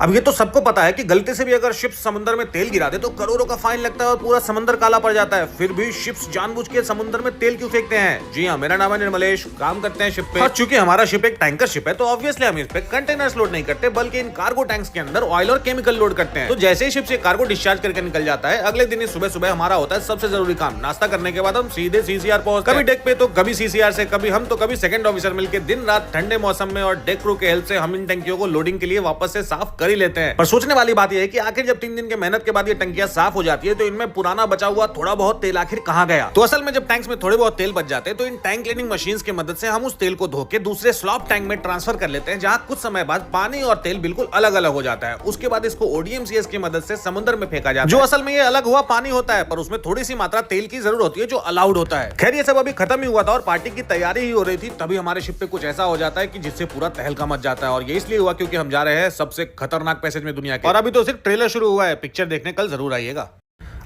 अब ये तो सबको पता है कि गलती से भी अगर शिप्स समुद्र में तेल गिरा दे तो करोड़ों का फाइन लगता है और पूरा समंदर काला पड़ जाता है। फिर भी शिप्स जानबूझ के समुद्र में तेल क्यों फेंकते हैं? जी हाँ, मेरा नाम है निर्मलेश, काम करते हैं शिप पे। और चूंकि हमारा शिप एक टैंकर शिप है तो ऑब्वियसली हम इस पे कंटेनर्स लोड नहीं करते बल्कि इन कार्गो टैंक्स के अंदर ऑयल और केमिकल लोड करते हैं। तो जैसे ही शिप से कार्गो डिस्चार्ज करके निकल जाता है, अगले दिन ही सुबह सुबह हमारा होता है सबसे जरूरी काम। नाश्ता करने के बाद हम सीधे सीसीआर पहुंचते हैं। कभी डेक पे तो कभी सीसीआर से, कभी हम तो कभी सेकंड ऑफिसर मिलकर दिन रात ठंडे मौसम में और डेक क्रू के हेल्प से हम इन टंकियों को लोडिंग के लिए वापस से साफ कर ही लेते हैं। पर सोचने वाली बात यह है कि आखिर जब 3 दिन के मेहनत के बाद ये टंकियां साफ हो जाती है तो इनमें पुराना बचा हुआ थोड़ा बहुत तेल आखिर कहां गया? तो असल में जब टैंक्स में थोड़े बहुत तेल बच जाते हैं तो इन टैंक क्लीनिंग मशीन्स की मदद से हम उस तेल को धो के दूसरे स्लॉप टैंक में ट्रांसफर कर लेते हैं, जहां कुछ समय बाद पानी और तेल बिल्कुल अलग अलग हो जाता है। उसके बाद इसको ओडीएमसीएस की मदद से समुद्र में फेंका जाता है, जो असल में ये अलग हुआ पानी होता है, पर उसमें थोड़ी सी मात्रा तेल की जरूरत होती है जो अलाउड होता है। खैर ये सब अभी खत्म ही हुआ था और पार्टी की तैयारी ही हो रही थी, तभी हमारे शिप पे कुछ ऐसा हो जाता है कि जिससे पूरा तहलका मच जाता है। और ये इसलिए हुआ क्योंकि हम जा रहे हैं सबसे खतरनाक पैसेज में दुनिया के, और अभी तो सिर्फ ट्रेलर शुरू हुआ है। पिक्चर देखने कल जरूर आइएगा।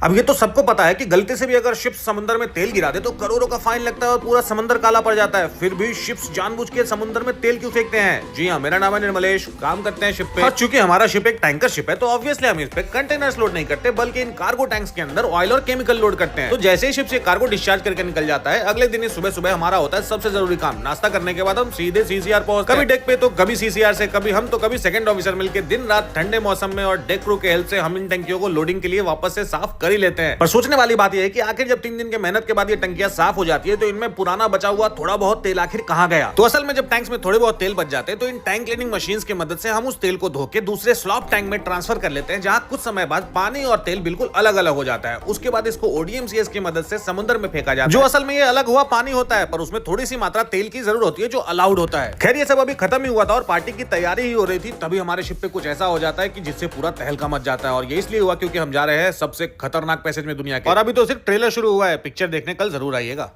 अब ये तो सबको पता है कि गलती से भी अगर शिप्स समुद्र में तेल गिरा दे तो करोड़ों का फाइन लगता है और पूरा समंदर काला पड़ जाता है। फिर भी शिप्स जानबूझ के समुद्र में तेल क्यों फेंकते हैं? जी हाँ, मेरा नाम है निर्मलेश, काम करते हैं शिप पे। और चूंकि हमारा शिप एक टैंकर शिप है तो ऑब्वियसली हम इस पे कंटेनर्स लोड नहीं करते बल्कि इन कार्गो टैंक्स के अंदर ऑयल और केमिकल लोड करते हैं। तो जैसे ही शिप से कार्गो डिस्चार्ज करके निकल जाता है, अगले दिन ही सुबह सुबह हमारा होता है सबसे जरूरी काम। नाश्ता करने के बाद हम सीधे सीसीआर पहुंचते हैं। कभी डेक पे तो कभी सीसीआर से, कभी हम तो कभी सेकंड ऑफिसर मिलकर दिन रात ठंडे मौसम में और डेक क्रू के हेल्प से हम इन टंकियों को लोडिंग के लिए वापस से साफ कर ही लेते हैं। पर सोचने वाली बात यह है कि आखिर जब 3 दिन के मेहनत के बाद ये टंकियां साफ हो जाती है तो इनमें पुराना बचा हुआ थोड़ा बहुत तेल आखिर कहां गया? तो असल में जब टैंक्स में थोड़े बहुत तेल बच जाते हैं तो इन टैंक क्लीनिंग मशीन्स की मदद से हम उस तेल को धो के दूसरे स्लॉप टैंक में ट्रांसफर कर लेते हैं, जहां कुछ समय बाद पानी और तेल बिल्कुल अलग अलग हो जाता है। उसके बाद इसको ओडीएमसीएस की मदद से समुद्र में फेंका जाता है, जो असल में ये अलग हुआ पानी होता है, पर उसमें थोड़ी सी मात्रा तेल की जरूरत होती है जो अलाउड होता है। खैर ये सब अभी खत्म ही हुआ था और पार्टी की तैयारी ही हो रही थी, तभी हमारे शिप पे कुछ ऐसा हो जाता है कि जिससे पूरा तहलका मच जाता है। और ये इसलिए हुआ क्योंकि हम जा रहे हैं सबसे खतरनाक पैसेज में दुनिया के, और अभी तो सिर्फ ट्रेलर शुरू हुआ है। पिक्चर देखने कल जरूर आइएगा।